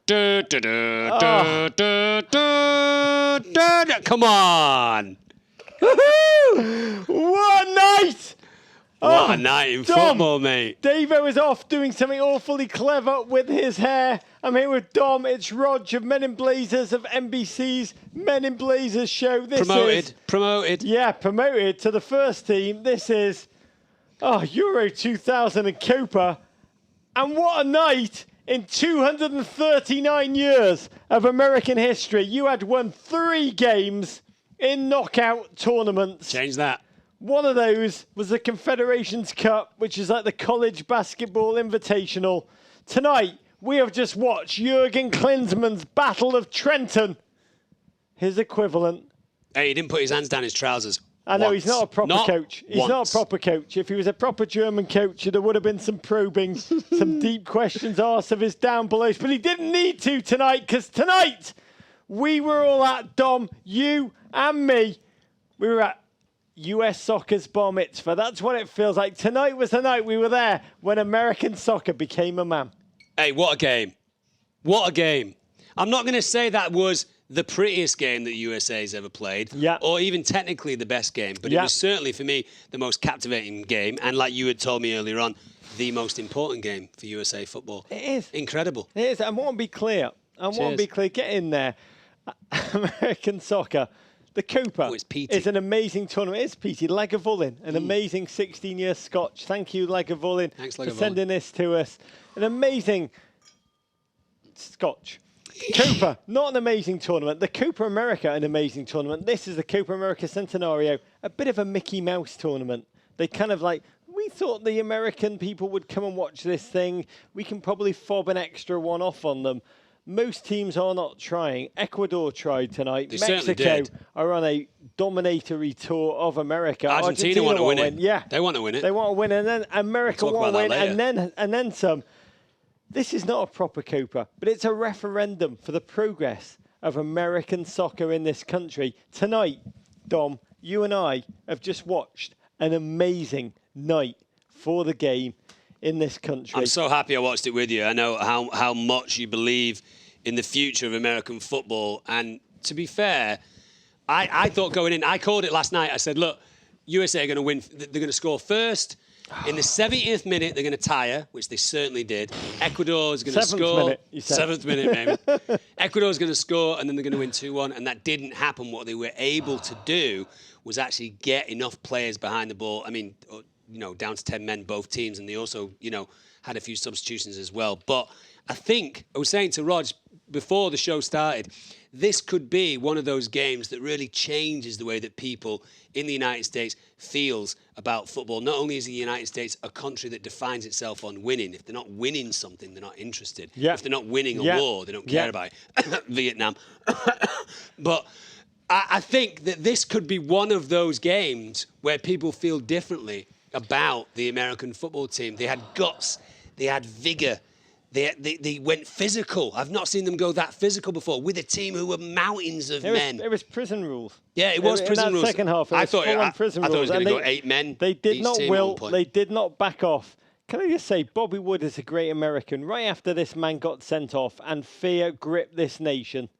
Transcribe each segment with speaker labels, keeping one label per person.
Speaker 1: Come on.
Speaker 2: What a night!
Speaker 1: What a night in football, mate.
Speaker 2: Davo is off doing something awfully clever with his hair. I'm here with Dom. It's Rog of Men in Blazers of NBC's Men in Blazers show.
Speaker 1: Promoted.
Speaker 2: Yeah, promoted to the first team. This is Euro 2000 and Copa. And what a night in 239 years of American history. You had won 3 games in knockout tournaments.
Speaker 1: Change that.
Speaker 2: One of those was the Confederations Cup, which is like the college basketball invitational. Tonight, we have just watched Jurgen Klinsmann's Battle of Trenton. His equivalent.
Speaker 1: Hey, he didn't put his hands down his trousers.
Speaker 2: I know, he's not a proper coach. He's not a proper coach. If he was a proper German coach, there would have been some probing, some deep questions asked of his down belows. But he didn't need to tonight, because tonight, we were all at, Dom, you and me, we were at US soccer's bar mitzvah. That's what it feels like. Tonight was the night we were there when American soccer became a man.
Speaker 1: Hey, what a game. What a game. I'm not going to say that was the prettiest game that USA's ever played, or even technically the best game, but it was certainly, for me, the most captivating game, and like you had told me earlier on, the most important game for USA football.
Speaker 2: It is.
Speaker 1: Incredible.
Speaker 2: It is. I want to be clear. Get in there. American soccer. The Copa is an amazing tournament. It's Petey Lagavulin, an amazing 16-year Scotch. Thank you, Lagavulin, for sending this to us. An amazing Scotch. Copa, not an amazing tournament. The Copa America, an amazing tournament. This is the Copa America Centenario, a bit of a Mickey Mouse tournament. They kind of like, we thought the American people would come and watch this thing. We can probably fob an extra one off on them. Most teams are not trying. Ecuador tried tonight. Mexico are on a dominatory tour of America.
Speaker 1: Argentina want to win it.
Speaker 2: Yeah.
Speaker 1: They want to win it.
Speaker 2: They want to win, and then America want to win, and then some. This is not a proper Copa, but it's a referendum for the progress of American soccer in this country. Tonight, Dom, you and I have just watched an amazing night for the game in this country.
Speaker 1: I'm so happy I watched it with you. I know how much you believe in the future of American football. And to be fair, I thought going in, I called it last night. I said, look, USA are going to win. They're going to score first. In the 70th minute, they're going to tire, which they certainly did. Ecuador's going to score. 7th minute, maybe. Ecuador's going to score, and then they're going to win 2-1. And that didn't happen. What they were able to do was actually get enough players behind the ball. I mean, down to 10 men, both teams. And they also, had a few substitutions as well. But I think, I was saying to Rog before the show started, this could be one of those games that really changes the way that people in the United States feels about football. Not only is the United States a country that defines itself on winning. If they're not winning something, they're not interested. If they're not winning a war, they don't care about it. Vietnam. But I think that this could be one of those games where people feel differently about the American football team. They had guts. They had vigour. They went physical. I've not seen them go that physical before with a team who were mountains of men.
Speaker 2: It was prison rules.
Speaker 1: Yeah, it was prison rules.
Speaker 2: Second half,
Speaker 1: I thought it was going to go 8 men.
Speaker 2: They did not will. They did not back off. Can I just say, Bobby Wood is a great American. Right after this man got sent off and fear gripped this nation,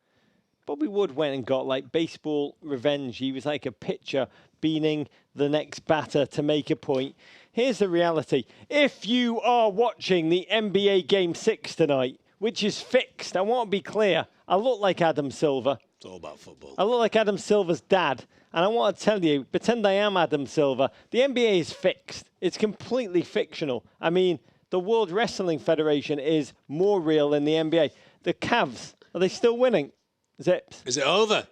Speaker 2: Bobby Wood went and got like baseball revenge. He was like a pitcher beaning the next batter to make a point. Here's the reality. If you are watching the NBA Game 6 tonight, which is fixed, I want to be clear, I look like Adam Silver.
Speaker 1: It's all about football.
Speaker 2: I look like Adam Silver's dad. And I want to tell you, pretend I am Adam Silver. The NBA is fixed. It's completely fictional. I mean, the World Wrestling Federation is more real than the NBA. The Cavs, are they still winning? Zips.
Speaker 1: Is it over?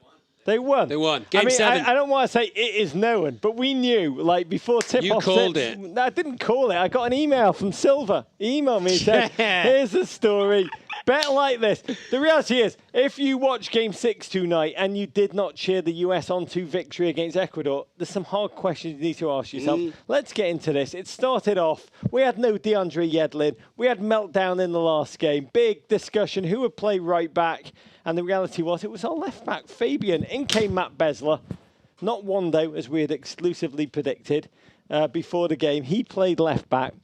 Speaker 2: They won.
Speaker 1: They won. Game 7.
Speaker 2: I don't want to say it is known, but we knew, like, before tip-off.
Speaker 1: You called it.
Speaker 2: No, I didn't call it. I got an email from Silver. He emailed me and said, here's the story. Bet like this. The reality is, if you watch Game 6 tonight and you did not cheer the US onto victory against Ecuador, there's some hard questions you need to ask yourself. Let's get into this. It started off, we had no DeAndre Yedlin. We had meltdown in the last game. Big discussion, who would play right back? And the reality was, it was our left back, Fabian. In came Matt Besler. Not Wando, as we had exclusively predicted before the game. He played left back.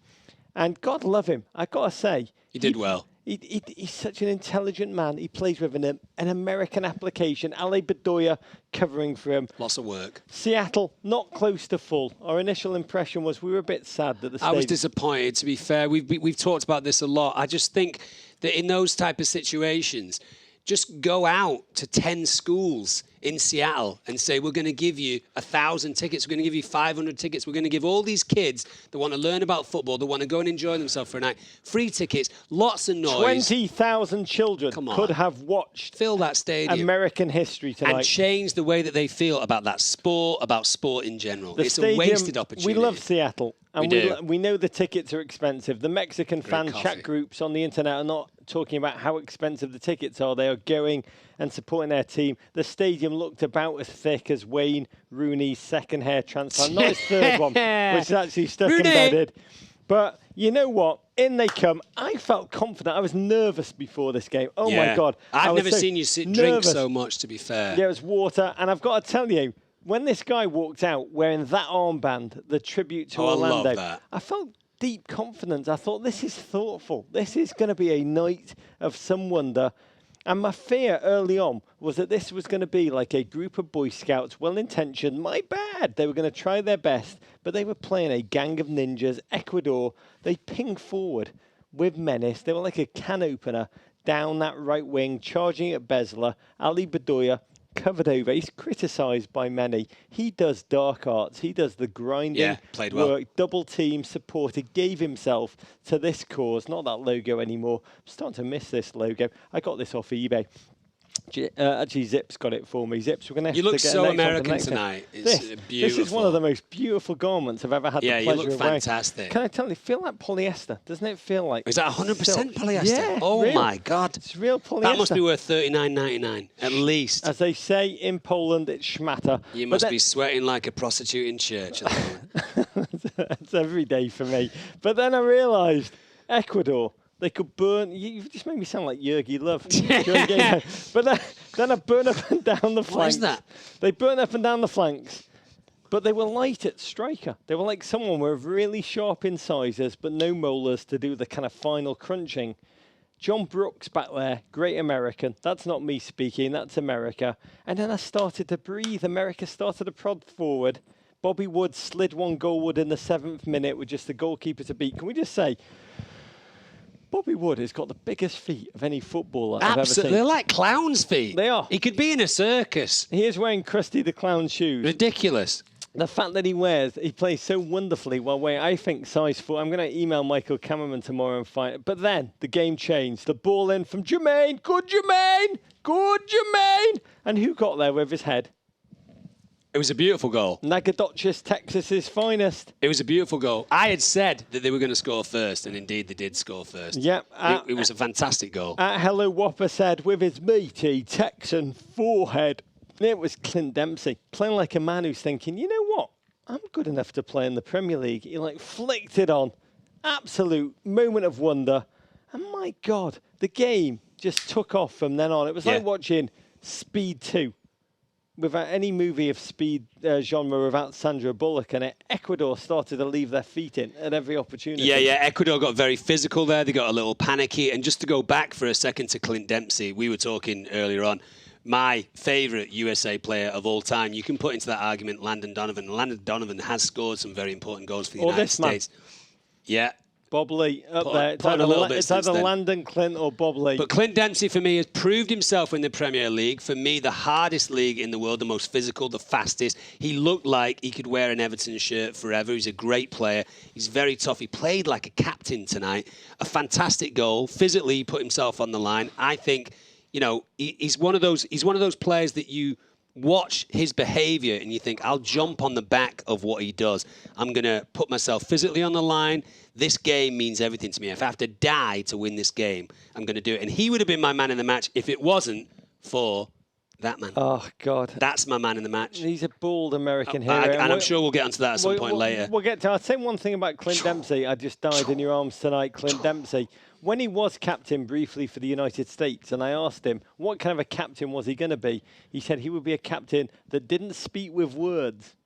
Speaker 2: And God love him, I got to say.
Speaker 1: He did well.
Speaker 2: He's such an intelligent man. He plays with an American application. Ale Bedoya covering for him.
Speaker 1: Lots of work.
Speaker 2: Seattle, not close to full. Our initial impression was we were a bit sad that the stadium...
Speaker 1: I was disappointed, to be fair. We've talked about this a lot. I just think that in those type of situations, just go out to 10 schools in Seattle and say, we're going to give you 1,000 tickets, we're going to give you 500 tickets, we're going to give all these kids that want to learn about football, that want to go and enjoy themselves for a night, free tickets, lots of noise.
Speaker 2: 20,000 children could have watched
Speaker 1: fill that stadium,
Speaker 2: American history tonight.
Speaker 1: And change the way that they feel about that sport, about sport in general. It's a wasted opportunity.
Speaker 2: We love Seattle. And we know the tickets are expensive. The Mexican fan chat groups on the internet are not talking about how expensive the tickets are. They are going and supporting their team. The stadium looked about as thick as Wayne Rooney's second hair transplant. Not his third one, which is actually stuck embedded. But you know what? In they come. I felt confident. I was nervous before this game. Oh, my God.
Speaker 1: I've never seen you drink so much, to be fair.
Speaker 2: Yeah, it was water. And I've got to tell you, when this guy walked out wearing that armband, the tribute to Orlando, I felt deep confidence. I thought, this is thoughtful. This is going to be a night of some wonder. And my fear early on was that this was going to be like a group of Boy Scouts, well-intentioned, my bad. They were going to try their best, but they were playing a gang of ninjas. Ecuador, they pinged forward with menace. They were like a can opener down that right wing, charging at Besler. Ali Bedoya covered over. He's criticised by many. He does dark arts. He does the grinding
Speaker 1: played
Speaker 2: work,
Speaker 1: well.
Speaker 2: double team, supported, gave himself to this cause. Not that logo anymore. I'm starting to miss this logo. I got this off eBay. Actually, Zip's got it for me. Zips, we're going to have to get
Speaker 1: You look so American tonight. It's beautiful.
Speaker 2: This is one of the most beautiful garments I've ever had the pleasure of wearing.
Speaker 1: Yeah, you look fantastic.
Speaker 2: Can I tell you, feel like polyester? Doesn't it feel like...
Speaker 1: Is that 100% polyester?
Speaker 2: Yeah,
Speaker 1: oh,
Speaker 2: real.
Speaker 1: My God.
Speaker 2: It's real polyester.
Speaker 1: That must be worth $39.99, at least.
Speaker 2: As they say in Poland, it's schmatter.
Speaker 1: You must be sweating like a prostitute in church at the moment.
Speaker 2: That's every day for me. But then I realised, Ecuador... They could burn. You just made me sound like Yogi Low. But then I burn up and down the flanks.
Speaker 1: What is that?
Speaker 2: They burn up and down the flanks. But they were light at striker. They were like someone with really sharp incisors, but no molars to do the kind of final crunching. John Brooks back there, great American. That's not me speaking. That's America. And then I started to breathe. America started to prod forward. Bobby Wood slid one goalward in the 7th minute with just the goalkeeper to beat. Can we just say... Bobby Wood has got the biggest feet of any footballer I've ever seen.
Speaker 1: They're like clown's feet.
Speaker 2: They are.
Speaker 1: He could be in a circus.
Speaker 2: He is wearing Krusty the Clown shoes.
Speaker 1: Ridiculous.
Speaker 2: The fact that he plays so wonderfully while wearing, I think, size 4. I'm going to email Michael Cameraman tomorrow and find it. But then the game changed. The ball in from Jermaine. Good Jermaine. Good Jermaine. And who got there with his head?
Speaker 1: It was a beautiful goal.
Speaker 2: Nacogdoches, Texas's finest.
Speaker 1: It was a beautiful goal. I had said that they were going to score first, and indeed they did score first.
Speaker 2: Yep.
Speaker 1: It was a fantastic goal.
Speaker 2: Hello Whopper said, with his meaty Texan forehead. It was Clint Dempsey, playing like a man who's thinking, you know what? I'm good enough to play in the Premier League. He flicked it on. Absolute moment of wonder. And my God, the game just took off from then on. It was like watching Speed 2. Without any movie of speed genre without Sandra Bullock in it, Ecuador started to leave their feet in at every opportunity.
Speaker 1: Yeah, Ecuador got very physical there. They got a little panicky. And just to go back for a second to Clint Dempsey, we were talking earlier on, my favourite USA player of all time. You can put into that argument Landon Donovan. Landon Donovan has scored some very important goals for the United States. Yeah.
Speaker 2: Bob Lee up there. It's either Landon, Clint or Bob Lee.
Speaker 1: But Clint Dempsey, for me, has proved himself in the Premier League. For me, the hardest league in the world, the most physical, the fastest. He looked like he could wear an Everton shirt forever. He's a great player. He's very tough. He played like a captain tonight. A fantastic goal. Physically, he put himself on the line. I think, he's one of those players that you watch his behaviour and you think, I'll jump on the back of what he does. I'm going to put myself physically on the line. This game means everything to me. If I have to die to win this game, I'm going to do it. And he would have been my man in the match if it wasn't for that man.
Speaker 2: Oh, God.
Speaker 1: That's my man in the match.
Speaker 2: He's a bald American hero.
Speaker 1: And I'm sure we'll get onto that at some point later.
Speaker 2: We'll get to I'll say one thing about Clint Dempsey. I just died in your arms tonight, Clint Dempsey. When he was captain briefly for the United States, and I asked him, what kind of a captain was he going to be? He said he would be a captain that didn't speak with words,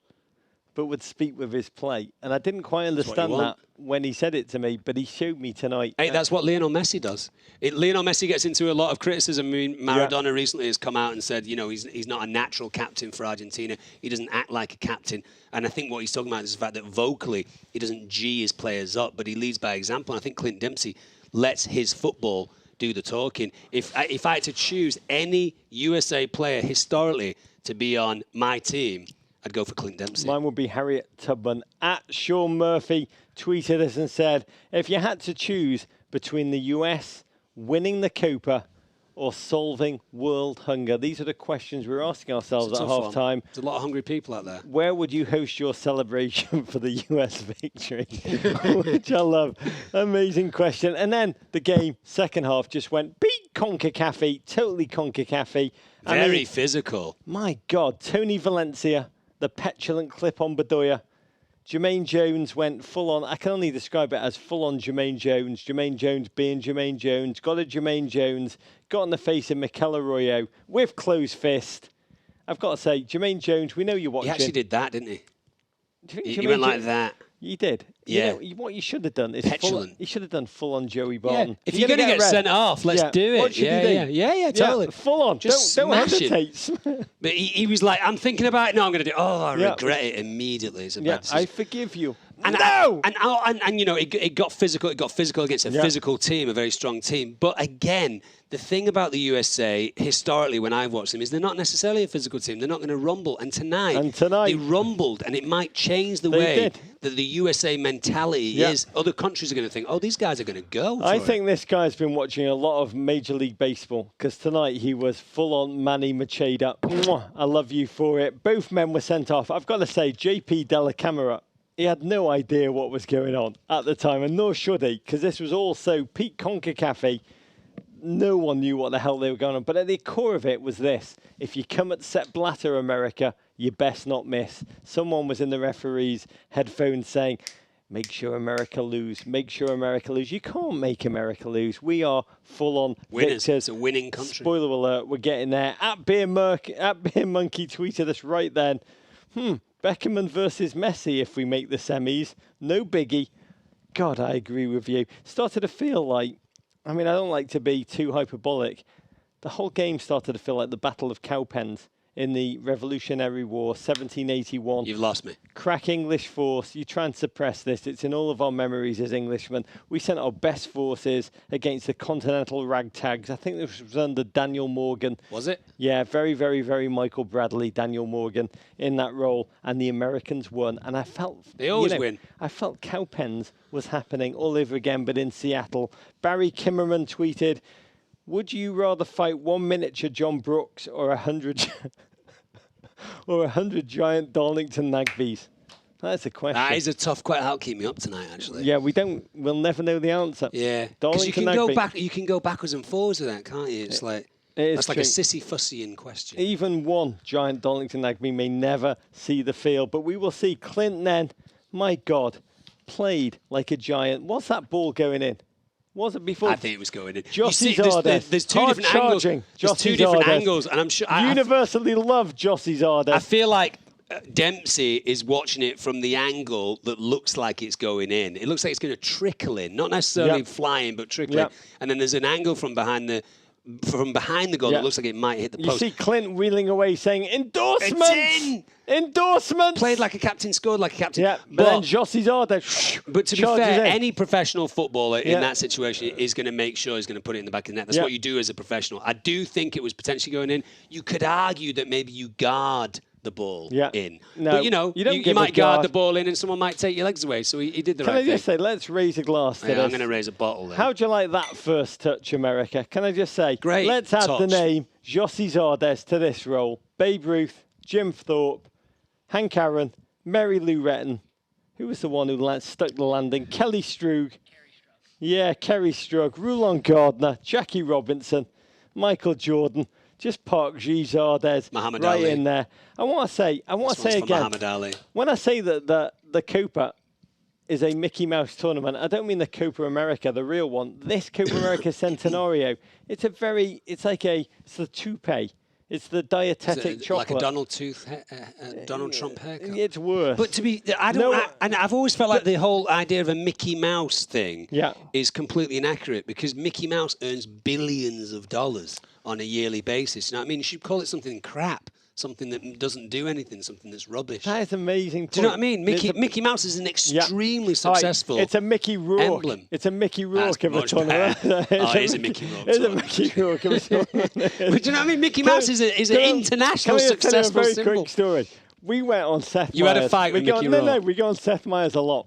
Speaker 2: but would speak with his play. And I didn't quite
Speaker 1: what you
Speaker 2: understand
Speaker 1: want.
Speaker 2: that when he said it to me, but he showed me tonight.
Speaker 1: Hey, that's what Lionel Messi does. Lionel Messi gets into a lot of criticism. I mean, Maradona recently has come out and said, you know, he's not a natural captain for Argentina. He doesn't act like a captain. And I think what he's talking about is the fact that vocally he doesn't G his players up, but he leads by example. And I think Clint Dempsey lets his football do the talking. If I had to choose any USA player historically to be on my team, I'd go for Clint Dempsey.
Speaker 2: Mine would be Harriet Tubman. At Sean Murphy tweeted us and said, if you had to choose between the US winning the Copa or solving world hunger, these are the questions we're asking ourselves at half-time.
Speaker 1: There's a lot of hungry people out there.
Speaker 2: Where would you host your celebration for the US victory? Which I love. Amazing question. And then the game, second half, just went beat CONCACAF, totally CONCACAF.
Speaker 1: Very physical.
Speaker 2: My God, Tony Valencia, the petulant clip on Bedoya. Jermaine Jones went full on. I can only describe it as full on Jermaine Jones. Jermaine Jones being Jermaine Jones. Got a Jermaine Jones. Got in the face of Mikel Arroyo with closed fist. I've got to say, Jermaine Jones, we know you're watching.
Speaker 1: He actually did that, didn't he?
Speaker 2: Do you think
Speaker 1: He
Speaker 2: Jermaine
Speaker 1: went like
Speaker 2: Jones-
Speaker 1: that.
Speaker 2: You did.
Speaker 1: Yeah.
Speaker 2: You know, what you should have done is
Speaker 1: Petulant.
Speaker 2: you should have done full on Joey Barton.
Speaker 1: If you're going to get sent off, let's do it.
Speaker 2: What should you do?
Speaker 1: Yeah, totally.
Speaker 2: Full on.
Speaker 1: Just
Speaker 2: Don't
Speaker 1: smash him.
Speaker 2: hesitate.
Speaker 1: But he was like, I'm thinking about it. No, I'm going to do it. Oh, I regret it immediately. It's a bad decision.
Speaker 2: I forgive you.
Speaker 1: And
Speaker 2: no!
Speaker 1: And you know, it got physical. It got physical against a physical team, a very strong team. But again, the thing about the USA, historically, when I've watched them, is they're not necessarily a physical team. They're not going to rumble. And tonight, they rumbled, and it might change the way that the USA mentality is. Other countries are going to think, oh, these guys are going to go.
Speaker 2: I think this guy's been watching a lot of Major League Baseball, because tonight he was full-on Manny Machado. Mwah, I love you for it. Both men were sent off. I've got to say, JP Della Camera, he had no idea what was going on at the time, and nor should he, because this was also peak CONCACAF. No one knew what the hell they were going on. But at the core of it was this. If you come at Sepp Blatter, America, you best not miss. Someone was in the referee's headphones saying, make sure America lose. Make sure America lose. You can't make America lose. We are full-on
Speaker 1: winners.
Speaker 2: Victors.
Speaker 1: It's a winning country.
Speaker 2: Spoiler alert, we're getting there. At Beer Monkey tweeted us right then. Beckham versus Messi if we make the semis. No biggie. God, I agree with you. Started to feel like, I mean, I don't like to be too hyperbolic. The whole game started to feel like the Battle of Cowpens in the Revolutionary War, 1781.
Speaker 1: You've lost me.
Speaker 2: Crack English force. You try and suppress this. It's in all of our memories as Englishmen. We sent our best forces against the continental ragtags. I think this was under Daniel Morgan.
Speaker 1: Was it?
Speaker 2: Yeah, very, very, very Michael Bradley, Daniel Morgan in that role. And the Americans won. And I felt...
Speaker 1: They always win.
Speaker 2: I felt Cowpens was happening all over again, but in Seattle. Barry Kimmerman tweeted, would you rather fight one miniature John Brooks or 100... or 100 giant Darlington Nagbees? That's a question.
Speaker 1: That is a tough question. That'll keep me up tonight, actually.
Speaker 2: Yeah, we'll never know the answer.
Speaker 1: Yeah. Because you can go backwards and forwards with that, can't you? It's like... That's like a sissy-fussy-in question.
Speaker 2: Even one giant Darlington Nagbe may never see the field, but we will see. Clint then, my God, played like a giant. What's that ball going in? Was it before?
Speaker 1: I think it was going in.
Speaker 2: Jossie
Speaker 1: there's two different angles. There's two different angles, and I'm sure
Speaker 2: universally love Jossie Zardes.
Speaker 1: I feel like Dempsey is watching it from the angle that looks like it's going in. It looks like it's going to trickle in, not necessarily flying, but trickling. And then there's an angle from behind the goal that looks like it might hit the post.
Speaker 2: You see Clint wheeling away saying, endorsements!
Speaker 1: It's in!
Speaker 2: Endorsements!
Speaker 1: Played like a captain, scored like a captain.
Speaker 2: Yeah, but then Jossie Zardes.
Speaker 1: But to be fair, any professional footballer in that situation is going to make sure he's going to put it in the back of the net. That's what you do as a professional. I do think it was potentially going in. You could argue that maybe you guard the ball in.
Speaker 2: No,
Speaker 1: but, you might guard the ball in and someone might take your legs away. So he did the right thing.
Speaker 2: Can I just say, let's raise a glass to this.
Speaker 1: I'm going to raise a bottle then.
Speaker 2: How'd you like that first touch, America? Can I just say,
Speaker 1: great
Speaker 2: let's add the name Jossie Zardes to this role. Babe Ruth, Jim Thorpe, Hank Aaron, Mary Lou Retton. Who was the one who stuck the landing? Kelly Strug. Yeah, Kerry Strug. Rulon Gardner, Jackie Robinson, Michael Jordan. Just park G. Zardes
Speaker 1: Muhammad
Speaker 2: right
Speaker 1: Ali.
Speaker 2: in there. I want to say again,
Speaker 1: Muhammad Ali.
Speaker 2: When I say that the Copa is a Mickey Mouse tournament, I don't mean the Copa America, the real one. This Copa America Centenario, it's the toupee. It's the dietetic chocolate.
Speaker 1: Like a Donald Trump haircut.
Speaker 2: It's worse.
Speaker 1: But and I've always felt like the whole idea of a Mickey Mouse thing is completely inaccurate because Mickey Mouse earns billions of dollars on a yearly basis. You know what I mean? You should call it something crap. Something that doesn't do anything, something that's rubbish.
Speaker 2: That is amazing.
Speaker 1: Do you know what I mean? Mickey Mouse is an extremely successful
Speaker 2: It's a Mickey Rourke
Speaker 1: emblem.
Speaker 2: It's a Mickey Rourke of a tournament.
Speaker 1: It is a Mickey Rourke.
Speaker 2: It's a Mickey Rourke of a tournament.
Speaker 1: But do you know what I mean? Mickey Mouse is an international successful
Speaker 2: symbol.
Speaker 1: symbol.
Speaker 2: Quick story. We went on Seth
Speaker 1: You
Speaker 2: Meyers.
Speaker 1: had a fight with Mickey Rourke?
Speaker 2: No, we go on Seth Meyers a lot.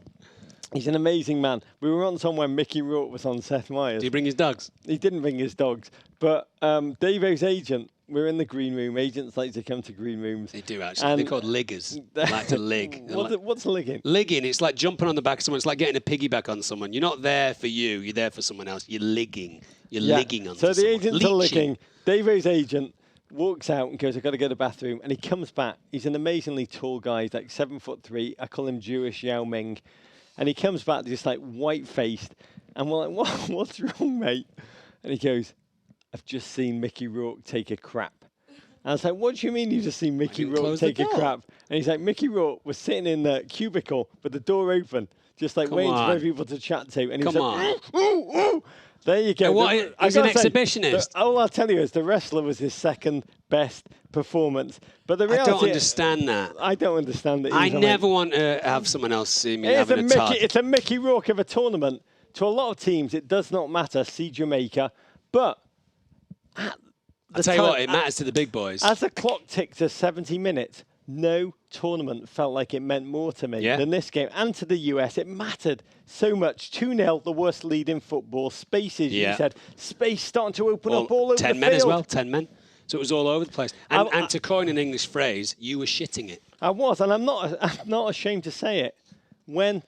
Speaker 2: He's an amazing man. We were on somewhere Mickey Rourke was on Seth Meyers.
Speaker 1: Did he bring his dogs?
Speaker 2: He didn't bring his dogs. But Davo's agent, we're in the green room. Agents like to come to green rooms.
Speaker 1: They do, actually. They're called liggers. They like to lig.
Speaker 2: What's ligging?
Speaker 1: Ligging, it's like jumping on the back of someone. It's like getting a piggyback on someone. You're not there for you. You're there for someone else. You're ligging. You're ligging on someone.
Speaker 2: So the agents are ligging. Davo's agent walks out and goes, I've got to go to the bathroom. And he comes back. He's an amazingly tall guy. He's like 7'3". I call him Jewish Yao Ming. And he comes back just like white-faced. And we're like, what's wrong, mate? And he goes, I've just seen Mickey Rourke take a crap. And I was like, what do you mean you just seen Mickey Rourke take a crap? And he's like, Mickey Rourke was sitting in the cubicle with the door open, just like waiting for people to chat to. And he was like, ooh. There you go.
Speaker 1: He's an exhibitionist.
Speaker 2: All I'll tell you is the wrestler was his second best performance. But the reality
Speaker 1: I don't understand that.
Speaker 2: I don't understand it.
Speaker 1: I never want to have someone else see me
Speaker 2: it's
Speaker 1: having a tug.
Speaker 2: It's a Mickey Rourke of a tournament. To a lot of teams, it does not matter. See Jamaica. But
Speaker 1: I'll tell you what, it matters to the big boys.
Speaker 2: As the clock ticked to 70 minutes, no tournament felt like it meant more to me than this game. And to the US, it mattered so much. 2-0, the worst lead in football. Spaces, you said. Space starting to open up all over the field.
Speaker 1: 10 men as well, 10 men. So it was all over the place. And to coin an English phrase, you were shitting it.
Speaker 2: I was, and I'm not ashamed to say it. When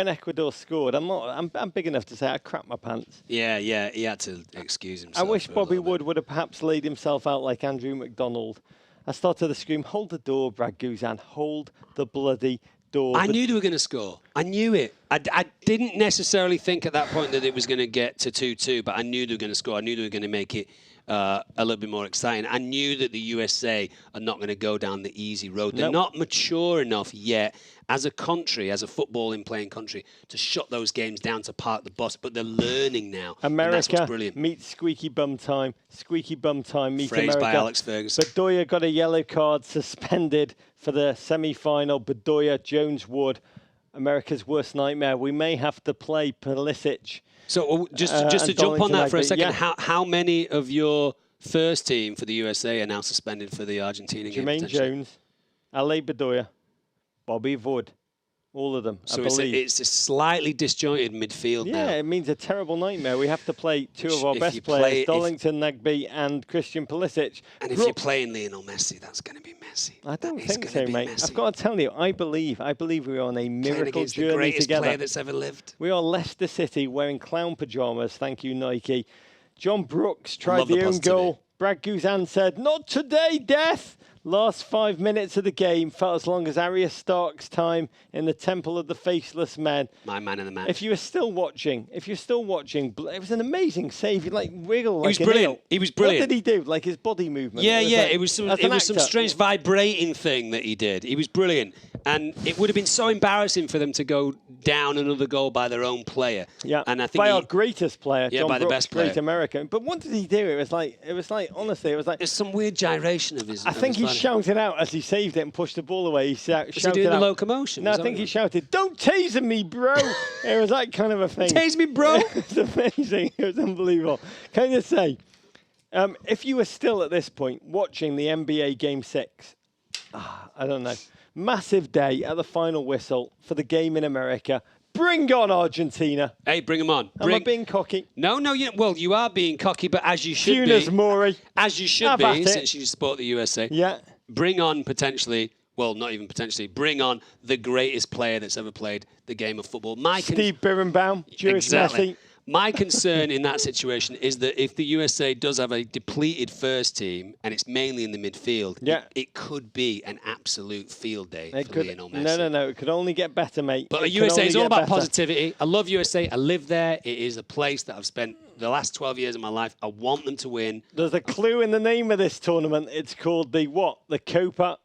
Speaker 2: Ecuador scored, I'm big enough to say I crapped my pants.
Speaker 1: Yeah, he had to excuse himself.
Speaker 2: I wish Bobby Wood would have perhaps laid himself out like Andrew McDonald. I started to scream, hold the door, Brad Guzan, hold the bloody door.
Speaker 1: I knew they were going to score. I knew it. I didn't necessarily think at that point that it was going to get to 2-2, but I knew they were going to score. I knew they were going to make it a little bit more exciting. I knew that the USA are not going to go down the easy road. They're not mature enough yet as a country, as a footballing playing country, to shut those games down to park the bus. But they're learning now.
Speaker 2: America
Speaker 1: brilliant.
Speaker 2: meets Squeaky Bum Time. Squeaky Bum Time meets
Speaker 1: Phrase
Speaker 2: America.
Speaker 1: by Alex Ferguson.
Speaker 2: Bedoya got a yellow card, suspended for the semi-final. Bedoya, Jones Wood, America's worst nightmare. We may have to play Pulisic.
Speaker 1: So just to jump on that for a second, how many of your first team for the USA are now suspended for the Argentina game?
Speaker 2: Jermaine Jones, Ale Bedoya, Bobby Wood, all of them.
Speaker 1: So
Speaker 2: I believe.
Speaker 1: It's a slightly disjointed midfield now.
Speaker 2: Yeah, it means a terrible nightmare. We have to play two of our best players, Darlington Nagbe and Christian Pulisic.
Speaker 1: And if you're playing Lionel Messi, that's going to be messy.
Speaker 2: I don't think so, mate. Messy. I've got to tell you, I believe we're on a miracle journey
Speaker 1: the greatest
Speaker 2: together.
Speaker 1: Player that's ever lived.
Speaker 2: We are Leicester City wearing clown pajamas. Thank you, Nike. John Brooks tried the own goal. Brad Guzan said, "Not today, Death." Last 5 minutes of the game felt as long as Arya Stark's time in the Temple of the Faceless Men.
Speaker 1: My man in the match.
Speaker 2: If you're still watching, it was an amazing save. He wiggle like
Speaker 1: He was brilliant. He was brilliant.
Speaker 2: What did he do? Like his body movement.
Speaker 1: Yeah. It was some strange vibrating thing that he did. He was brilliant. And it would have been so embarrassing for them to go down another goal by their own player.
Speaker 2: Yeah.
Speaker 1: And I think
Speaker 2: by our greatest player, John
Speaker 1: by
Speaker 2: Brooks,
Speaker 1: the best player.
Speaker 2: great American. But what did he do? It was like honestly, it was like
Speaker 1: there's some weird gyration of his.
Speaker 2: I think he shouted out as he saved it and pushed the ball away. He shouted
Speaker 1: was he doing
Speaker 2: out,
Speaker 1: the locomotion?
Speaker 2: No, I think he shouted, "Don't taser me, bro!" It was that kind of a thing.
Speaker 1: Tase me, bro!
Speaker 2: It's amazing. It was unbelievable. Can you say, if you were still at this point watching the NBA Game 6, I don't know, massive day at the final whistle for the game in America. Bring on Argentina.
Speaker 1: Hey, bring them on.
Speaker 2: Am I being cocky?
Speaker 1: No, you are being cocky, but as you should
Speaker 2: Funes
Speaker 1: be.
Speaker 2: Mori.
Speaker 1: As you should be, since you support the USA.
Speaker 2: Yeah.
Speaker 1: Bring on potentially, well, not even potentially, bring on the greatest player that's ever played the game of football.
Speaker 2: Steve Birnbaum, Juris Messi.
Speaker 1: My concern in that situation is that if the USA does have a depleted first team and it's mainly in the midfield, it could be an absolute field day for Lionel Messi.
Speaker 2: No. It could only get better, mate.
Speaker 1: But USA is all about positivity. I love USA. I live there. It is a place that I've spent the last 12 years of my life. I want them to win.
Speaker 2: There's a clue in the name of this tournament. It's called the what? The Copa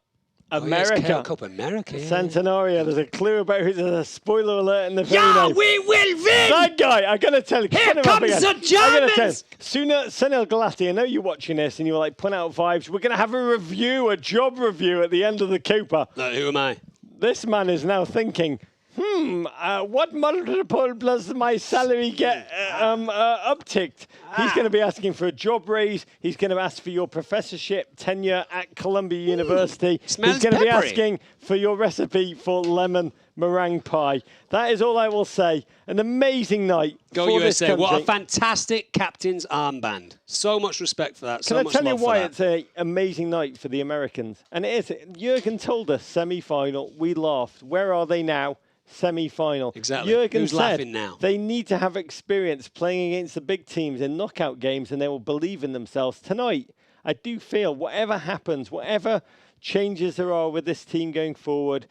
Speaker 2: America.
Speaker 1: Yes, Copa America.
Speaker 2: Centenario. There's a clue about who's a spoiler alert in the very name.
Speaker 1: We will win!
Speaker 2: That guy, I gotta tell you.
Speaker 1: Here comes the Germans!
Speaker 2: Sunil Gulati, I know you're watching this and you're like putting out vibes. We're gonna have a job review at the end of the Copa.
Speaker 1: Who am I?
Speaker 2: This man is now thinking, what multiple plus my salary get upticked? He's going to be asking for a job raise. He's going to ask for your professorship tenure at Columbia University. He's going to be asking for your recipe for lemon meringue pie. That is all I will say. An amazing night.
Speaker 1: Go
Speaker 2: for
Speaker 1: USA.
Speaker 2: This
Speaker 1: what a fantastic captain's armband. So much respect for that.
Speaker 2: Can I tell you why it's an amazing night for the Americans? And it is. Jurgen told us semi-final. We laughed. Where are they now? Semi-final.
Speaker 1: Exactly.
Speaker 2: Jurgen
Speaker 1: Who's
Speaker 2: said
Speaker 1: laughing now?
Speaker 2: They need to have experience playing against the big teams in knockout games and they will believe in themselves. Tonight, I do feel whatever happens, whatever changes there are with this team going forward,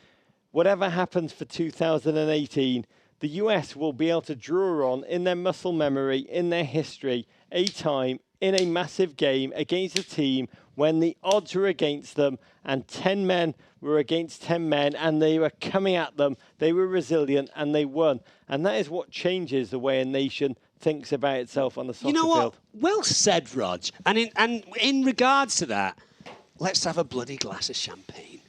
Speaker 2: whatever happens for 2018, the US will be able to draw on in their muscle memory, in their history, a time in a massive game against a team when the odds were against them and 10 men were against 10 men and they were coming at them. They were resilient and they won. And that is what changes the way a nation thinks about itself on the soccer field.
Speaker 1: You know what? Well said, Rog. And in regards to that, let's have a bloody glass of champagne.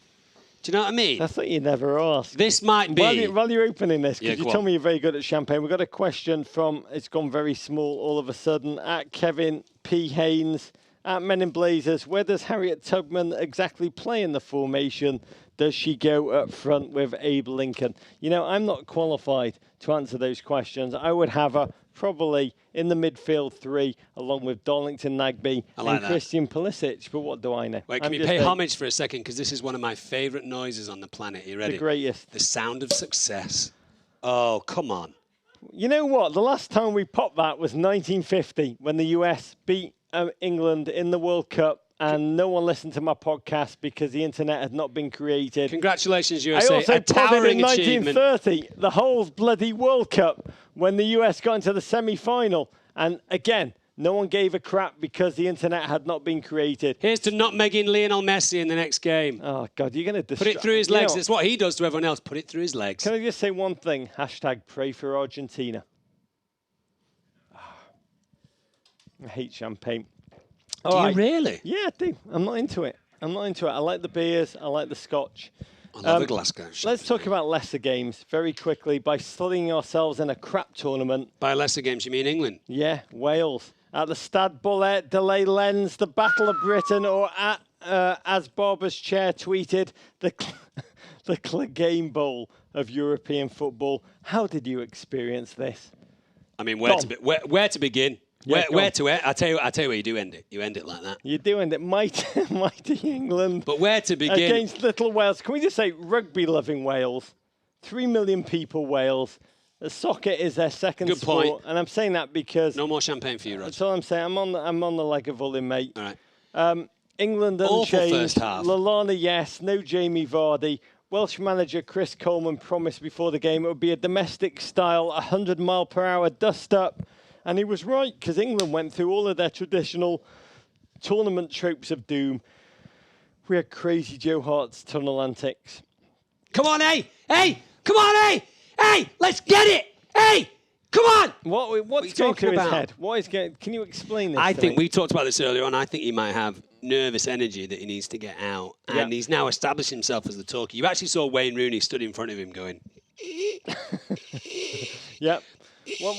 Speaker 1: Do you know what I mean?
Speaker 2: That's what you never ask.
Speaker 1: This might be...
Speaker 2: While you're opening this, because you told
Speaker 1: on.
Speaker 2: me you're very good at champagne, we've got a question from, it's gone very small all of a sudden, at Kevin P. Haynes, at Men in Blazers. Where does Harriet Tubman exactly play in the formation? Does she go up front with Abe Lincoln? You know, I'm not qualified to answer those questions. I would have her probably in the midfield three, along with Darlington Nagbe and Christian Pulisic. But what do I know?
Speaker 1: Wait, can we pay homage for a second? Because this is one of my favourite noises on the planet. Are you ready?
Speaker 2: The greatest.
Speaker 1: The sound of success. Oh, come on.
Speaker 2: You know what? The last time we popped that was 1950 when the US beat England in the World Cup. And no one listened to my podcast because the internet had not been created.
Speaker 1: Congratulations, USA.
Speaker 2: I also
Speaker 1: a towering
Speaker 2: in
Speaker 1: achievement.
Speaker 2: 1930, the whole bloody World Cup, when the US got into the semi-final. And again, no one gave a crap because the internet had not been created.
Speaker 1: Here's to nutmegging Lionel Messi in the next game.
Speaker 2: Oh, God, you're going to
Speaker 1: put it through his legs. It's what he does to everyone else. Put it through his legs.
Speaker 2: Can I just say one thing? Hashtag pray for Argentina. I hate champagne.
Speaker 1: Do you really?
Speaker 2: Yeah, I do. I'm not into it. I like the beers. I like the scotch.
Speaker 1: I love a Glasgow.
Speaker 2: Let's talk about lesser games very quickly by studying ourselves in a crap tournament.
Speaker 1: By lesser games, you mean England?
Speaker 2: Yeah, Wales. At the Stade Bullet de la Lens, the Battle of Britain, or at, as Barber's chair tweeted, the Clegane Bowl of European football. How did you experience this?
Speaker 1: I mean, where to begin?
Speaker 2: Yeah,
Speaker 1: where to end? I tell you where you do end it. You end it like that.
Speaker 2: You do end it. Mighty England.
Speaker 1: But where to begin?
Speaker 2: Against little Wales. Can we just say rugby-loving Wales? 3 million people, Wales. The soccer is their second sport.
Speaker 1: Good point.
Speaker 2: And I'm saying that because...
Speaker 1: No more champagne for you, Roger.
Speaker 2: That's all I'm saying. I'm on the leg of Ulin, mate.
Speaker 1: All right.
Speaker 2: England
Speaker 1: Awful
Speaker 2: unchanged.
Speaker 1: first half.
Speaker 2: Lallana, yes. No Jamie Vardy. Welsh manager Chris Coleman promised before the game it would be a domestic-style, 100-mile-per-hour dust-up. And he was right, because England went through all of their traditional tournament tropes of doom. We had crazy Joe Hart's tunnel antics.
Speaker 1: Come on, hey! Hey! Come on, hey! Hey! Let's get it! Hey! Come on!
Speaker 2: What's going through his head? Can you explain this?
Speaker 1: I think we talked about this earlier on. I think he might have nervous energy that he needs to get out. And he's now established himself as the talker. You actually saw Wayne Rooney stood in front of him going...
Speaker 2: Yep.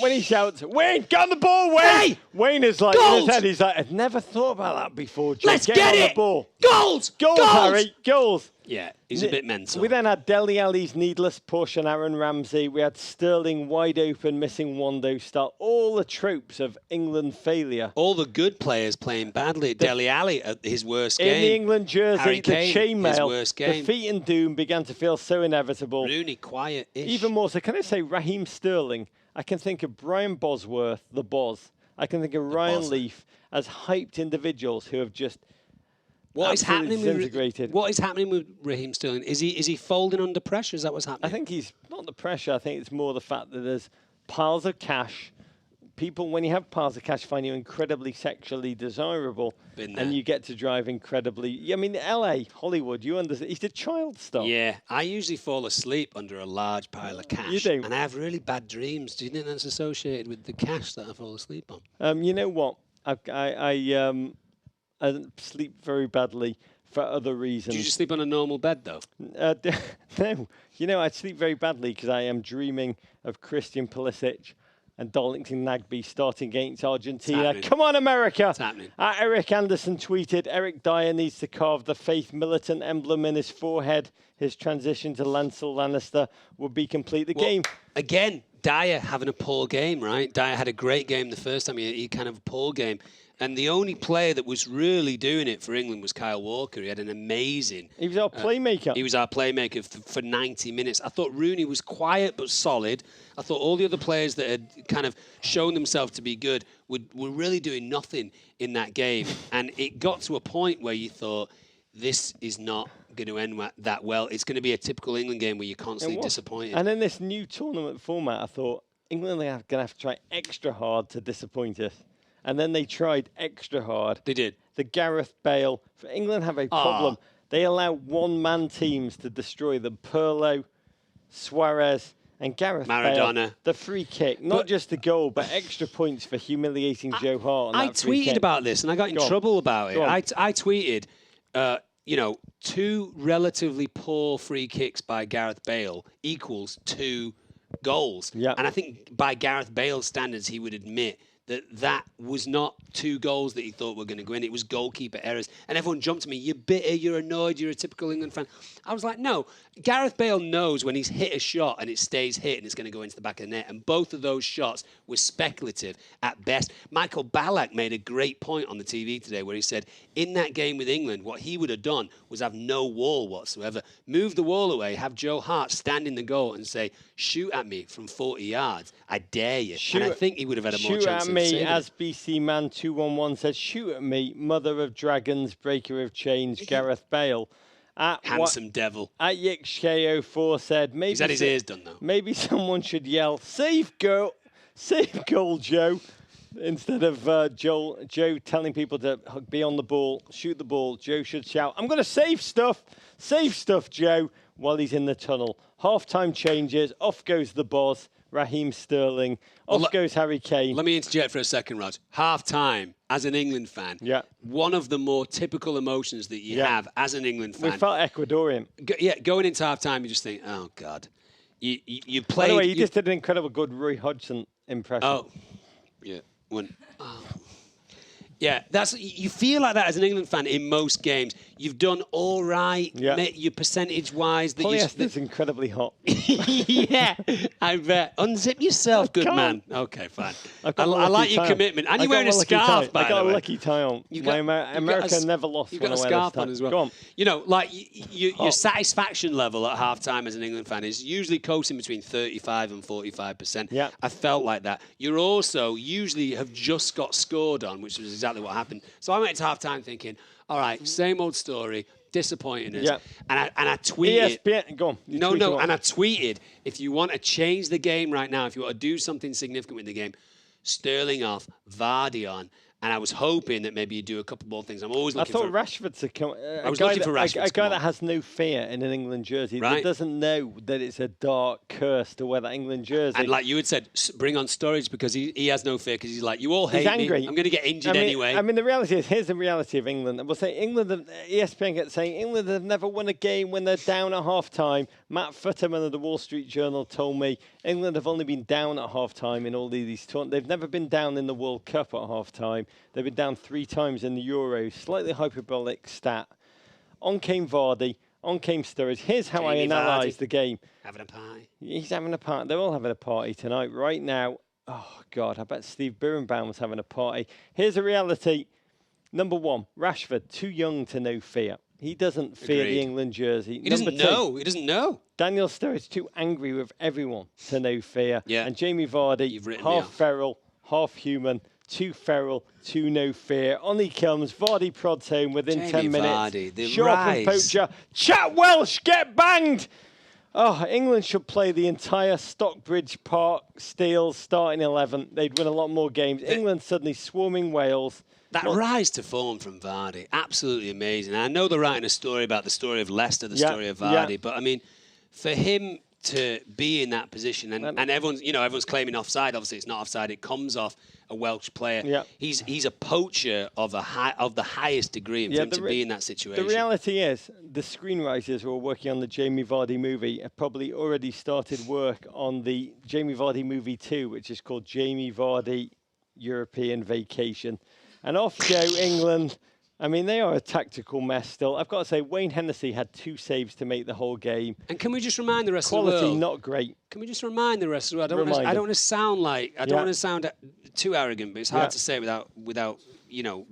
Speaker 2: When he shouts, Wayne, get on the ball, Wayne!
Speaker 1: Hey!
Speaker 2: Wayne is like,
Speaker 1: Goals!
Speaker 2: in his head, he's like, I've never thought about that before, Joe.
Speaker 1: Let's get
Speaker 2: on
Speaker 1: it!
Speaker 2: The ball.
Speaker 1: Goals!
Speaker 2: Goals, Harry, goals!
Speaker 1: Yeah, he's a bit mental.
Speaker 2: We then had Dele Alli's needless push and Aaron Ramsey. We had Sterling wide open, missing Wando style. All the tropes of England failure.
Speaker 1: All the good players playing badly. Dele Alli at his worst game.
Speaker 2: In the England jersey,
Speaker 1: Harry Kane,
Speaker 2: the chainmail,
Speaker 1: his worst game.
Speaker 2: defeat and doom began to feel so inevitable.
Speaker 1: Rooney, quiet-ish.
Speaker 2: Even more so, can I say Raheem Sterling? I can think of Brian Bosworth, the Boz. I can think of Ryan
Speaker 1: Boz.
Speaker 2: Leaf as hyped individuals who have just
Speaker 1: What is
Speaker 2: absolutely
Speaker 1: happening
Speaker 2: disintegrated.
Speaker 1: what is happening with Raheem Sterling? Is he folding under pressure? Is that what's happening?
Speaker 2: I think he's not the pressure. I think it's more the fact that there's piles of cash. People, when you have piles of cash, find you incredibly sexually desirable,
Speaker 1: Been there.
Speaker 2: and you get to drive incredibly. I mean, LA, Hollywood, you understand? He's the child star.
Speaker 1: Yeah, I usually fall asleep under a large pile of cash.
Speaker 2: You do?
Speaker 1: And I have really bad dreams. Do you think that's associated with the cash that I fall asleep on?
Speaker 2: You know what? I sleep very badly for other reasons.
Speaker 1: Do you just sleep on a normal bed, though?
Speaker 2: No. You know, I sleep very badly because I am dreaming of Christian Pulisic and Darlington Nagbe starting against Argentina. Come on, America!
Speaker 1: It's happening.
Speaker 2: Eric Anderson tweeted, Eric Dyer needs to carve the faith militant emblem in his forehead. His transition to Lancel Lannister would be complete. The game.
Speaker 1: Again, Dyer having a poor game, right? Dyer had a great game the first time. He kind of a poor game. And the only player that was really doing it for England was Kyle Walker. He had an amazing...
Speaker 2: He was our playmaker.
Speaker 1: He was our playmaker for 90 minutes. I thought Rooney was quiet but solid. I thought all the other players that had kind of shown themselves to be good were really doing nothing in that game. And it got to a point where you thought, this is not going to end that well. It's going to be a typical England game where you're constantly disappointed.
Speaker 2: And in this new tournament format, I thought, England are going to have to try extra hard to disappoint us. And then they tried extra hard.
Speaker 1: They did.
Speaker 2: The Gareth Bale. For England have a problem. They allow one-man teams to destroy them. Pirlo, Suarez, and Gareth
Speaker 1: Maradona.
Speaker 2: Bale. The free kick. Not just the goal, but extra points for humiliating Joe Hart.
Speaker 1: I tweeted about this, and I got in trouble about it. I tweeted, two relatively poor free kicks by Gareth Bale equals 2 goals.
Speaker 2: Yeah.
Speaker 1: And I think by Gareth Bale's standards, he would admit that was not 2 goals that he thought were going to go in. It was goalkeeper errors. And everyone jumped to me, you're bitter, you're annoyed, you're a typical England fan. I was like, no, Gareth Bale knows when he's hit a shot and it stays hit and it's going to go into the back of the net. And both of those shots were speculative at best. Michael Ballack made a great point on the TV today where he said, in that game with England, what he would have done was have no wall whatsoever. Move the wall away, have Joe Hart stand in the goal and say, shoot at me from 40 yards. I dare you. And I think he would have had a more chance of saving it.
Speaker 2: As BC Man 211 says, shoot at me, mother of dragons, breaker of chains, Gareth Bale.
Speaker 1: Handsome devil.
Speaker 2: At YXK04 said, maybe
Speaker 1: he's had his ears done though.
Speaker 2: Maybe someone should yell, save goal, Joe, instead of Joe telling people to be on the ball, shoot the ball. Joe should shout, I'm going to save stuff, Joe, while he's in the tunnel. Half-time changes, off goes the boss. Raheem Sterling. Off goes Harry Kane.
Speaker 1: Let me interject for a second, Rod. Half-time, as an England fan, one of the more typical emotions that you have as an England fan.
Speaker 2: We felt Ecuadorian.
Speaker 1: Going into half-time, you just think, oh, God. You played...
Speaker 2: By the way, you just did an incredible good Roy Hodgson impression.
Speaker 1: Oh, yeah. Yeah, you feel like that as an England fan in most games. You've done all right, your percentage-wise.
Speaker 2: Polyester's incredibly hot.
Speaker 1: Yeah, I bet. Unzip yourself, good man. Okay, fine. I like your commitment. And you're wearing a scarf, by the way.
Speaker 2: I got a lucky tie on. America never lost.
Speaker 1: You've got a scarf on as well.
Speaker 2: Go on.
Speaker 1: You know, like your satisfaction level at half-time as an England fan is usually coasting between 35 and 45%.
Speaker 2: Yeah.
Speaker 1: I felt like that. You're also usually have just got scored on, which was exactly what happened. So I went to half-time thinking, all right, same old story, disappointing us.
Speaker 2: Yeah.
Speaker 1: And I tweeted.
Speaker 2: ESPN, go on.
Speaker 1: And I tweeted, if you want to change the game right now, if you want to do something significant with the game, Sterling off, Vardy on. And I was hoping that maybe you'd do a couple more things. I'm always looking for...
Speaker 2: I thought Rashford's
Speaker 1: I was looking for Rashford.
Speaker 2: A guy that has no fear in an England jersey, that doesn't know that it's a dark curse to wear that England jersey.
Speaker 1: And like you had said, bring on Sturridge because he has no fear because he's like, you all hate me. I'm going to get injured anyway.
Speaker 2: I mean, the reality is, here's the reality of England. We'll say England, ESPN gets saying, England have never won a game when they're down at half-time. Matt Futterman of the Wall Street Journal told me England have only been down at half-time in all these tournaments. They've never been down in the World Cup at half-time. They've been down 3 times in the Euros. Slightly hyperbolic stat. On came Vardy. On came Sturridge. Here's how I analyse the game.
Speaker 1: Having a party.
Speaker 2: He's having a party. They're all having a party tonight. Right now, oh, God, I bet Steve Birnbaum was having a party. Here's a reality. Number 1, Rashford, too young to know fear. He doesn't fear the
Speaker 1: Agreed.
Speaker 2: England jersey.
Speaker 1: He doesn't know. He doesn't know.
Speaker 2: Daniel Sturridge too angry with everyone to know fear.
Speaker 1: Yeah.
Speaker 2: And Jamie Vardy, half feral, half human, too feral, too no fear. On he comes. Vardy prods home within 10 minutes.
Speaker 1: Vardy, the
Speaker 2: Sharp and poacher. Chat Welsh, get banged! Oh, England should play the entire Stockbridge Park Steels starting 11. They'd win a lot more games. England suddenly swarming Wales.
Speaker 1: That rise to form from Vardy, absolutely amazing. I know they're writing a story about the story of Leicester, the story of Vardy, but I mean, for him to be in that position, and everyone's claiming offside. Obviously, it's not offside. It comes off a Welsh player.
Speaker 2: Yeah.
Speaker 1: He's a poacher of the highest degree, and for him to be in that situation.
Speaker 2: The reality is, the screenwriters who are working on the Jamie Vardy movie have probably already started work on the Jamie Vardy movie 2, which is called Jamie Vardy European Vacation. And off go England. I mean, they are a tactical mess still. I've got to say, Wayne Hennessy had 2 saves to make the whole game.
Speaker 1: And can we just remind the rest of the world?
Speaker 2: Quality not great.
Speaker 1: Can we just remind the rest of the world? I don't want to sound too arrogant, but it's hard to say without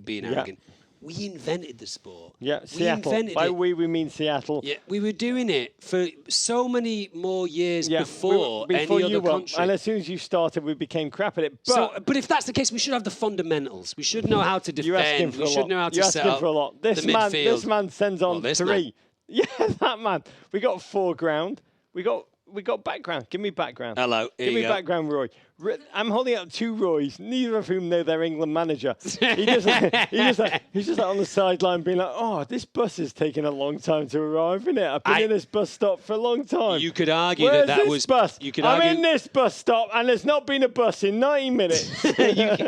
Speaker 1: being arrogant. We invented the sport.
Speaker 2: Yeah, Seattle. By we mean Seattle.
Speaker 1: Yeah, we were doing it for so many more years before any other country.
Speaker 2: And as soon as you started, we became crap at it.
Speaker 1: But if that's the case, we should have the fundamentals. We should know how to defend. We should know how to set up
Speaker 2: This man sends on 3. Yeah, that man. We got foreground. We got background. Give me background.
Speaker 1: Hello.
Speaker 2: Give me background, Roy. I'm holding up 2 Roys, neither of whom know their England manager. He's just on the sideline being like, oh, this bus is taking a long time to arrive, isn't it? I've been in this bus stop for a long time.
Speaker 1: You could argue
Speaker 2: Where's
Speaker 1: that was...
Speaker 2: bus?
Speaker 1: I'm
Speaker 2: in this bus stop and there's not been a bus in 90 minutes.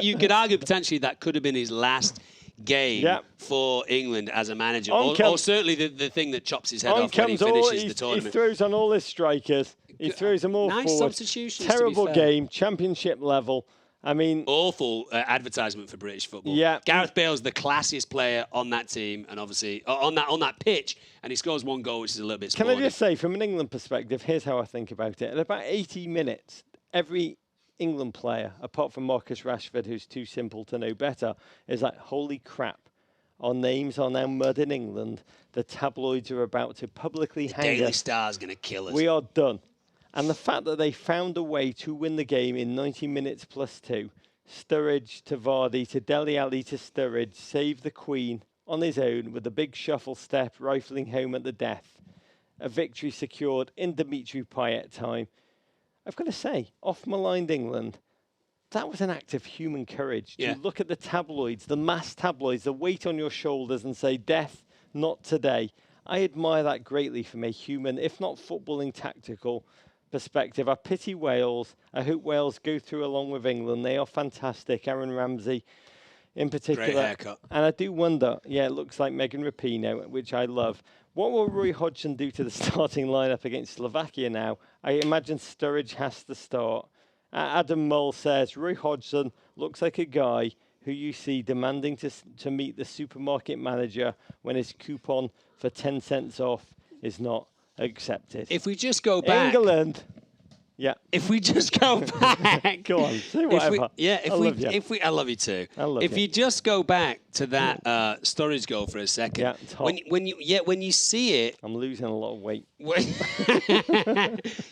Speaker 1: you could argue potentially that could have been his last game for England as a manager. Or certainly the thing that chops his head off when he finishes the tournament.
Speaker 2: He throws on all his strikers. He throws them all
Speaker 1: forward.
Speaker 2: Nice
Speaker 1: substitutions.
Speaker 2: Terrible game, championship level. I mean,
Speaker 1: awful advertisement for British football.
Speaker 2: Yeah,
Speaker 1: Gareth Bale's the classiest player on that team, and obviously on that pitch, and he scores 1 goal, which is a little bit.
Speaker 2: Can I just say, from an England perspective, here's how I think about it: at about 80 minutes, every England player, apart from Marcus Rashford, who's too simple to know better, is like, holy crap. Our names are now mud in England. The tabloids are about to publicly hang us.
Speaker 1: Daily Star's going to kill us.
Speaker 2: We are done. And the fact that they found a way to win the game in 90 minutes plus 2, Sturridge to Vardy to Dele Alli to Sturridge, save the Queen on his own with a big shuffle step, rifling home at the death. A victory secured in Dimitri Payet time. I've got to say, off-maligned England, that was an act of human courage to look at the tabloids, the mass tabloids, the weight on your shoulders and say, death, not today. I admire that greatly from a human, if not footballing tactical perspective. I pity Wales. I hope Wales go through along with England. They are fantastic. Aaron Ramsey in particular.
Speaker 1: Great haircut.
Speaker 2: And I do wonder, it looks like Megan Rapinoe, which I love. What will Roy Hodgson do to the starting lineup against Slovakia now? I imagine Sturridge has to start. Adam Mull says, Roy Hodgson looks like a guy who you see demanding to meet the supermarket manager when his coupon for 10 cents off is not accepted.
Speaker 1: If we just go back...
Speaker 2: England. Yeah.
Speaker 1: If we just go back...
Speaker 2: Go on, say whatever.
Speaker 1: I love you too. If you just go back to that Sturridge goal for a second, when you see it...
Speaker 2: I'm losing a lot of weight.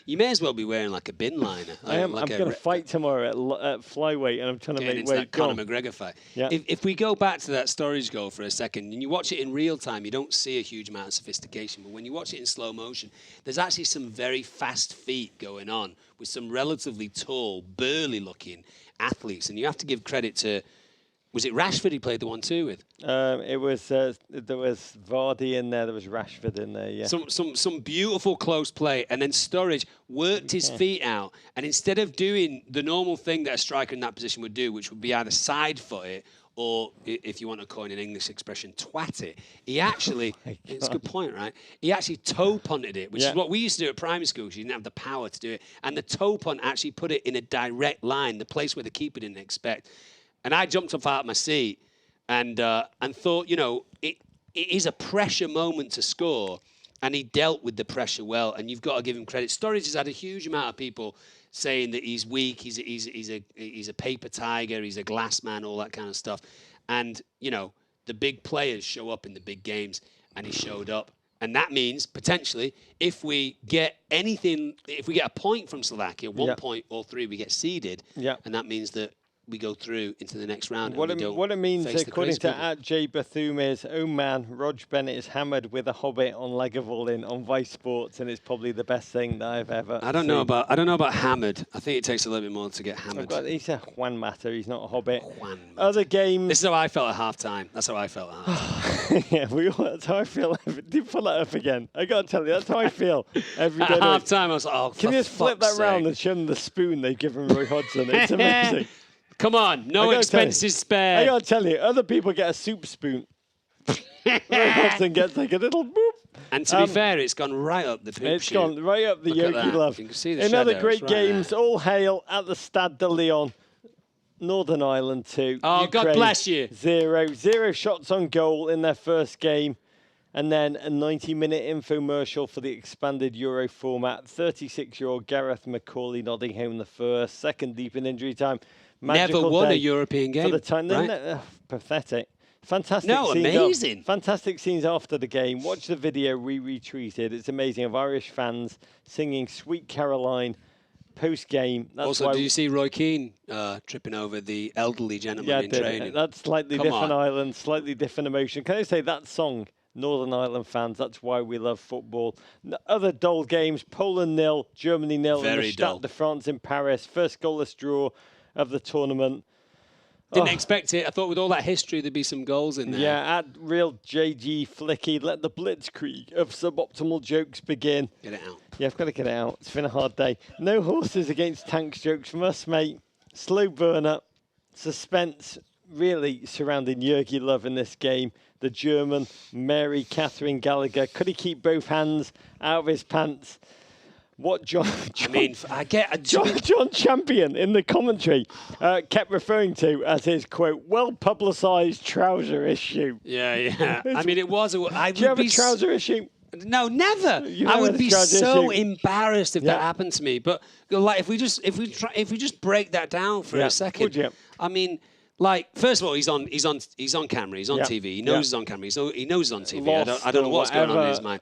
Speaker 1: You may as well be wearing like a bin liner.
Speaker 2: I'm going to fight tomorrow at flyweight, and I'm trying to make weight.
Speaker 1: That Conor McGregor fight.
Speaker 2: Yeah.
Speaker 1: If we go back to that Sturridge goal for a second, and you watch it in real time, you don't see a huge amount of sophistication. But when you watch it in slow motion, there's actually some very fast feet going on with some relatively tall, burly-looking athletes. And you have to give credit to... Was it Rashford he played the 1-2 with?
Speaker 2: It was there was Vardy in there, there was Rashford in there, yeah.
Speaker 1: Some beautiful close play, and then Sturridge worked his feet out, and instead of doing the normal thing that a striker in that position would do, which would be either side foot it or, if you want to coin an English expression, twat it, he actually, it's a good point, right? He actually toe punted it, which is what we used to do at primary school because you didn't have the power to do it. And the toe punt actually put it in a direct line, the place where the keeper didn't expect. And I jumped up out of my seat and thought, it is a pressure moment to score, and he dealt with the pressure well. And you've got to give him credit. Sturridge has had a huge amount of people saying that he's weak, he's a paper tiger, he's a glass man, all that kind of stuff. And the big players show up in the big games. and he showed up. And that means, potentially, if we get a point from Slovakia, 1 point or 3, we get seeded.
Speaker 2: Yeah.
Speaker 1: And that means that we go through into the next round.
Speaker 2: What it means, according to @JBethune, is, oh man, Rog Bennett is hammered with a Hobbit on Lagavulin on Vice Sports, and it's probably the best thing that I've ever
Speaker 1: I don't know about hammered. I think it takes a little bit more to get hammered.
Speaker 2: He's a Juan Mata. He's not a Hobbit.
Speaker 1: Juan Mata.
Speaker 2: Other games.
Speaker 1: This is how I felt at half-time. That's how I felt at half-time.
Speaker 2: Yeah, that's how I feel. Do pull that up again. I got to tell you, that's how I feel every day.
Speaker 1: At half-time, I was like, oh,
Speaker 2: can you just flip that round and show them the spoon they've given Roy Hodgson? It's amazing.
Speaker 1: Come on, no expenses spared.
Speaker 2: I got to tell you, other people get a soup spoon. Roy Hodgson gets like a little boop.
Speaker 1: And to be fair, it's gone right up the poop
Speaker 2: It's
Speaker 1: chute.
Speaker 2: gone right up the Yogi Love.
Speaker 1: You can see the
Speaker 2: In other
Speaker 1: shadows
Speaker 2: great
Speaker 1: right
Speaker 2: games,
Speaker 1: there.
Speaker 2: all hail at the Stade de Lyon. Northern Ireland 2.
Speaker 1: Oh,
Speaker 2: Ukraine,
Speaker 1: God bless you.
Speaker 2: 0. 0 shots on goal in their first game. And then a 90-minute infomercial for the expanded Euro format. 36-year-old Gareth McCauley nodding home the first. Second deep in injury time.
Speaker 1: Never won a European game.
Speaker 2: For the time.
Speaker 1: Right?
Speaker 2: Pathetic. Fantastic
Speaker 1: No,
Speaker 2: scenes.
Speaker 1: amazing.
Speaker 2: Fantastic scenes after the game. Watch the video we retweeted. It's amazing, of Irish fans singing Sweet Caroline post-game.
Speaker 1: Also, did you see Roy Keane tripping over the elderly gentleman in training?
Speaker 2: That's slightly different island, slightly different emotion. Can I say that song, Northern Ireland fans, that's why we love football. Other dull games, Poland 0, Germany 0 in the Stade de France in Paris. First goalless draw of the tournament.
Speaker 1: Didn't expect it. I thought with all that history there'd be some goals in there.
Speaker 2: Yeah, at real JG Flicky, let the blitzkrieg of suboptimal jokes begin.
Speaker 1: Get it out.
Speaker 2: Yeah, I've got to get it out. It's been a hard day. No horses against tanks jokes from us, mate. Slow burner. Suspense really surrounding Yogi Love in this game. The German, Mary Catherine Gallagher. Could he keep both hands out of his pants? What John Champion in the commentary kept referring to as his, quote, well-publicised trouser issue.
Speaker 1: Yeah. I mean, it was.
Speaker 2: Do you have a trouser issue?
Speaker 1: No, never. I would be so embarrassed if that happened to me. But like, if we just break that down for a second.
Speaker 2: Would you?
Speaker 1: I mean, like, first of all, he's on camera. He's on TV. He knows he's on camera. He knows he's on TV. I don't know what's going on in his mind.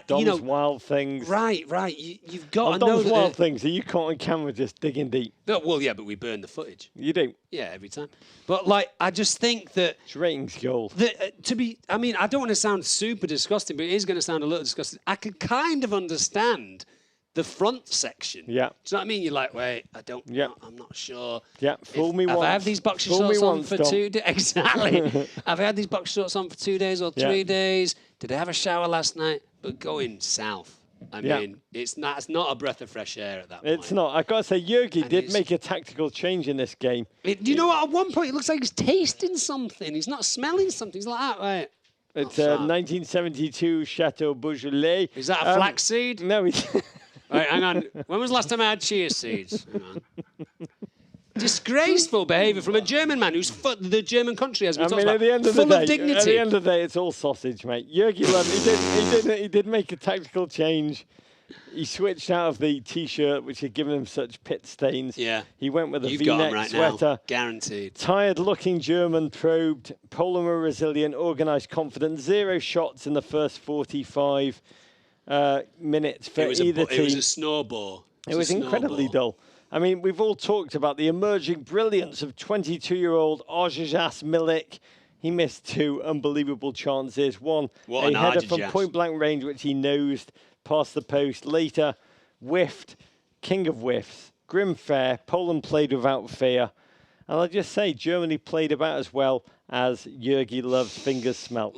Speaker 2: Dom's wild things.
Speaker 1: Right. You've got to know
Speaker 2: Dom's wild things. Are you caught on camera just digging deep?
Speaker 1: Well, yeah, but we burn the footage.
Speaker 2: You do?
Speaker 1: Yeah, every time. But like, I just think that
Speaker 2: it's ratings gold.
Speaker 1: I mean, I don't want to sound super disgusting, but it is going to sound a little disgusting. I could kind of understand the front section.
Speaker 2: Yeah.
Speaker 1: Do you know what I mean? You're like, wait, I'm not sure.
Speaker 2: Yeah, fool me once.
Speaker 1: Have I had these boxer shorts on for 2 days? Exactly. Have I had these boxer shorts on for 2 days or 3 days? Did I have a shower last night? But going south, I mean, it's not a breath of fresh air at that point.
Speaker 2: It's not. I've got to say, Yogi did make a tactical change in this game.
Speaker 1: Do you know what? At one point, it looks like he's tasting something. He's not smelling something. He's like that, right?
Speaker 2: It's 1972 Chateau Beaujolais.
Speaker 1: Is that a flaxseed?
Speaker 2: No.
Speaker 1: Right, hang on. When was the last time I had chia seeds? Hang on. Disgraceful behaviour from a German man who's the German country, as we talked about,
Speaker 2: at the end of
Speaker 1: full
Speaker 2: the day,
Speaker 1: of dignity.
Speaker 2: At the end of the day, it's all sausage, mate. Yogi Love, he did make a tactical change. He switched out of the T-shirt, which had given him such pit stains.
Speaker 1: Yeah.
Speaker 2: He went with a
Speaker 1: You've got him
Speaker 2: V-neck
Speaker 1: right
Speaker 2: sweater.
Speaker 1: now. Guaranteed.
Speaker 2: Tired-looking German probed. Poland were resilient, organised, confident. 0 shots in the first 45 minutes for either team.
Speaker 1: It was a snowball.
Speaker 2: It was incredibly dull. I mean, we've all talked about the emerging brilliance of 22-year-old Arjajas Milik. He missed 2 unbelievable chances. One, a header from point-blank range, which he nosed past the post. Later, whiffed, king of whiffs, grim fare. Poland played without fear. And I'll just say, Germany played about as well as Yogi Love's fingers smelt.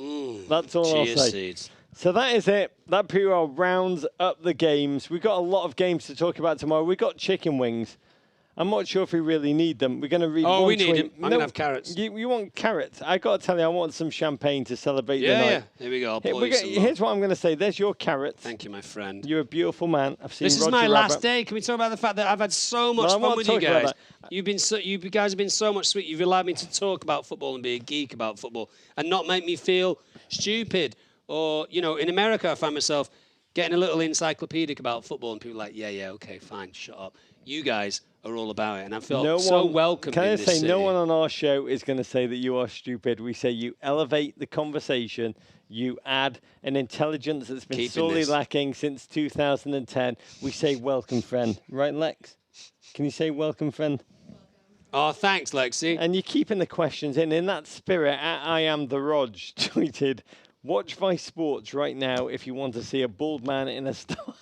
Speaker 2: That's all I'll say.
Speaker 1: Seeds.
Speaker 2: So that is it. That pretty well rounds up the games. We've got a lot of games to talk about tomorrow. We've got chicken wings. I'm not sure if we really need them. We're going to read one
Speaker 1: we need them. I'm going to have carrots.
Speaker 2: You want carrots? I got to tell you, I want some champagne to celebrate the night.
Speaker 1: Yeah. Here we go. I'll pour you some
Speaker 2: here's what I'm going to say. There's your carrots.
Speaker 1: Thank you, my friend.
Speaker 2: You're a beautiful man. I've seen
Speaker 1: This is
Speaker 2: Roger
Speaker 1: my last
Speaker 2: Rabbit.
Speaker 1: day. Can we talk about the fact that I've had so much fun with you guys? You guys have been so much sweet. You've allowed me to talk about football and be a geek about football and not make me feel stupid. Or, you know, in America, I find myself getting a little encyclopedic about football and people are like, yeah, okay, fine, shut up. you guys are all about it, and I felt so welcome.
Speaker 2: Can
Speaker 1: in
Speaker 2: I
Speaker 1: this
Speaker 2: say,
Speaker 1: city.
Speaker 2: no one on our show is going to say that you are stupid. We say you elevate the conversation. You add an intelligence that's been sorely lacking since 2010. We say, welcome, friend. Right, Lex? Can you say welcome, friend?
Speaker 1: Oh, thanks, Lexi.
Speaker 2: And you're keeping the questions in. In that spirit, I am the Rog tweeted, watch Vice Sports right now if you want to see a bald man in a star.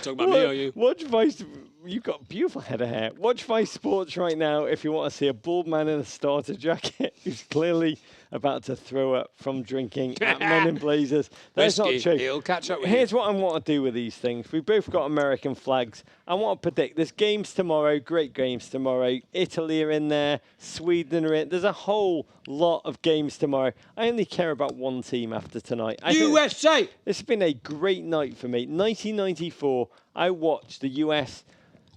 Speaker 1: Talking about me or you?
Speaker 2: Watch Vice. You've got a beautiful head of hair. Watch Vice Sports right now if you want to see a bald man in a starter jacket who's clearly about to throw up from drinking at Men in Blazers. That's not true.
Speaker 1: He'll catch up with
Speaker 2: Here's
Speaker 1: you.
Speaker 2: what I want to do with these things. We've both got American flags. I want to predict. There's games tomorrow, great games tomorrow. Italy are in there. Sweden are in. There's a whole lot of games tomorrow. I only care about one team after tonight.
Speaker 1: USA!
Speaker 2: This has been a great night for me. 1994, I watched the US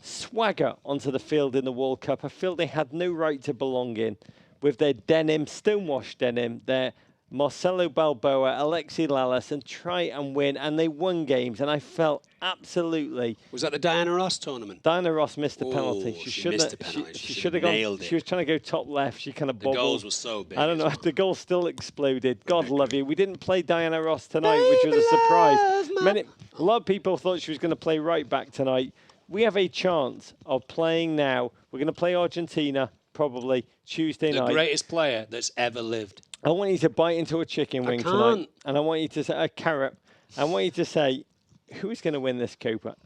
Speaker 2: swagger onto the field in the World Cup, a field they had no right to belong in, with their denim, stonewashed denim, their Marcelo Balboa, Alexi Lalas, and try and win. And they won games, and I felt absolutely...
Speaker 1: Was that the Diana Ross tournament?
Speaker 2: Diana Ross missed a penalty.
Speaker 1: She missed a penalty.
Speaker 2: She should have nailed it. She was trying to go top left. She kind of bobbled.
Speaker 1: The goals were so big.
Speaker 2: I don't know. The goal still exploded. God love you. We didn't play Diana Ross tonight, which was a surprise. A lot of people thought she was going to play right back tonight. We have a chance of playing now. We're going to play Argentina probably Tuesday night.
Speaker 1: The greatest player that's ever lived.
Speaker 2: I want you to bite into a chicken wing tonight. And I want you to say a carrot. I want you to say, who's going to win this Copa?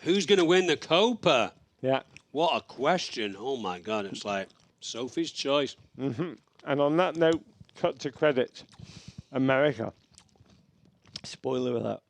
Speaker 1: Who's going to win the Copa?
Speaker 2: Yeah.
Speaker 1: What a question. Oh, my God. It's like Sophie's choice.
Speaker 2: Mm-hmm. And on that note, cut to credits. America. Spoiler alert.